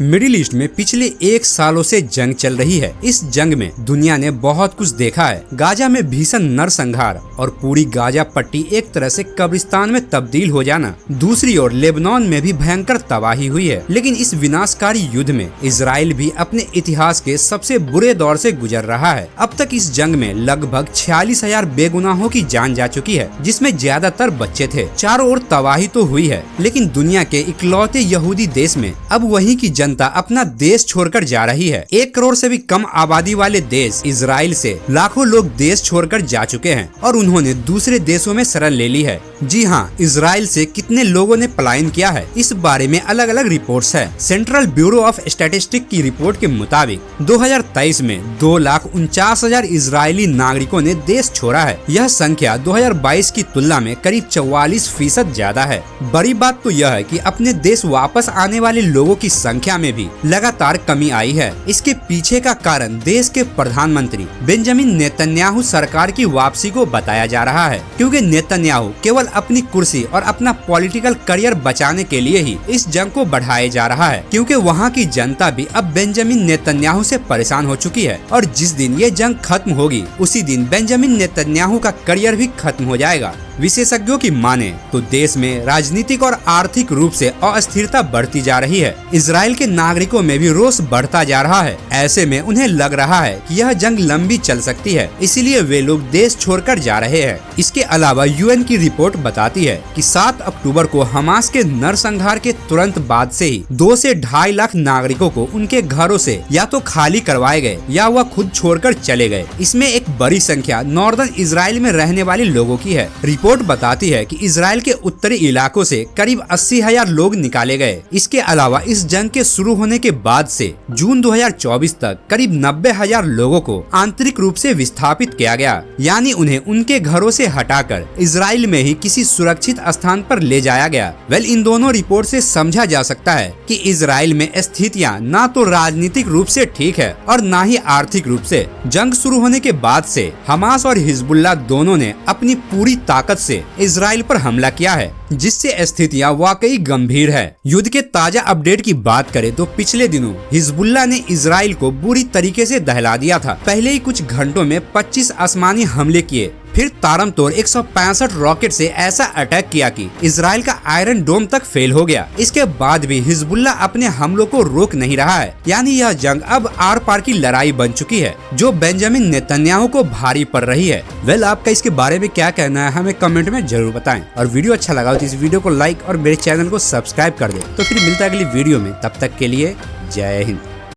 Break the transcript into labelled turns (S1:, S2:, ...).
S1: Middle east में पिछले 1 सालों से जंग चल रही है। इस जंग में दुनिया ने बहुत कुछ देखा है। गाजा में भीषण नरसंहार और पूरी गाजा पट्टी एक तरह से कब्रिस्तान में तब्दील हो जाना। दूसरी ओर लेबनान में भी भयंकर तबाही हुई है। लेकिन इस विनाशकारी युद्ध में इजराइल भी अपने इतिहास के सबसे बुरे दौर से गुजर रहा है। अब तक इस जंग में लगभग 46,000 बेगुनाहों की जान जा चुकी है, जिसमें ज्यादातर बच्चे थे। चारों ओर तबाही तो हुई है, लेकिन दुनिया के इकलौते यहूदी देश में अब वहीं की जनता अपना देश छोड़कर जा रही है। 1 करोड़ से भी कम आबादी वाले देश इजराइल से लाखों लोग देश छोड़कर जा चुके हैं और उन्होंने दूसरे देशों में शरण ले ली है। जी हाँ, इजराइल से कितने लोगों ने पलायन किया है, इस बारे में अलग अलग रिपोर्ट्स है। सेंट्रल ब्यूरो ऑफ स्टैटिस्टिक्स की रिपोर्ट के मुताबिक 2023 में 2,49,000 इजरायली नागरिकों ने देश छोड़ा है। यह संख्या 2022 की तुलना में करीब 44% ज्यादा है। बड़ी बात तो यह है कि अपने देश वापस आने वाले लोगों की संख्या में भी लगातार कमी आई है। इसके पीछे का कारण देश के प्रधानमंत्री बेंजामिन नेतन्याहू सरकार की वापसी को बताया जा रहा है, क्योंकि नेतन्याहू केवल अपनी कुर्सी और अपना पॉलिटिकल करियर बचाने के लिए ही इस जंग को बढ़ाया जा रहा है, क्योंकि वहाँ की जनता भी अब बेंजामिन नेतन्याहू से परेशान हो चुकी है और जिस दिन ये जंग खत्म होगी उसी दिन बेंजामिन नेतन्याहू का करियर भी खत्म हो जाएगा। विशेषज्ञों की माने तो देश में राजनीतिक और आर्थिक रूप से अस्थिरता बढ़ती जा रही है। इजराइल के नागरिकों में भी रोष बढ़ता जा रहा है। ऐसे में उन्हें लग रहा है कि यह जंग लंबी चल सकती है, इसीलिए वे लोग देश छोड़कर जा रहे हैं। इसके अलावा यूएन की रिपोर्ट बताती है कि 7 अक्टूबर को हमास के नरसंहार के तुरंत बाद से ही 2 से 2.5 लाख नागरिकों को उनके घरों से या तो खाली करवाए गए या वह खुद छोड़कर चले गए। इसमें एक बड़ी संख्या नॉर्दर्न इजराइल में रहने वाले लोगों की है। रिपोर्ट बताती है कि इजराइल के उत्तरी इलाकों से करीब 80,000 लोग निकाले गए। इसके अलावा इस जंग के शुरू होने के बाद से जून 2024 तक करीब 90,000 लोगों को आंतरिक रूप से विस्थापित किया गया, यानी उन्हें उनके घरों से हटाकर इजराइल में ही किसी सुरक्षित स्थान पर ले जाया गया। इन दोनों रिपोर्ट से समझा जा सकता है कि इजराइल में स्थितियां ना तो राजनीतिक रूप से ठीक है और ना ही आर्थिक रूप से। जंग शुरू होने के बाद से हमास और हिजबुल्लाह दोनों ने अपनी पूरी ताकत से इजराइल पर हमला किया है, जिससे स्थितियां वाकई गंभीर है। युद्ध के ताजा अपडेट की बात करें तो पिछले दिनों हिजबुल्लाह ने इजराइल को बुरी तरीके से दहला दिया था। पहले ही कुछ घंटों में 25 आसमानी हमले किए, फिर तारमतोड़ 165 रॉकेट से ऐसा अटैक किया कि इजराइल का आयरन डोम तक फेल हो गया। इसके बाद भी हिजबुल्लाह अपने हमलों को रोक नहीं रहा है, यानी यह जंग अब आर पार की लड़ाई बन चुकी है, जो बेंजामिन नेतन्याहू को भारी पड़ रही है। आपका इसके बारे में क्या कहना है, हमें कमेंट में जरूर बताएं। और वीडियो अच्छा लगा तो इस वीडियो को लाइक और मेरे चैनल को सब्सक्राइब कर दे। तो फिर मिलता है अगली वीडियो में, तब तक के लिए जय हिंद।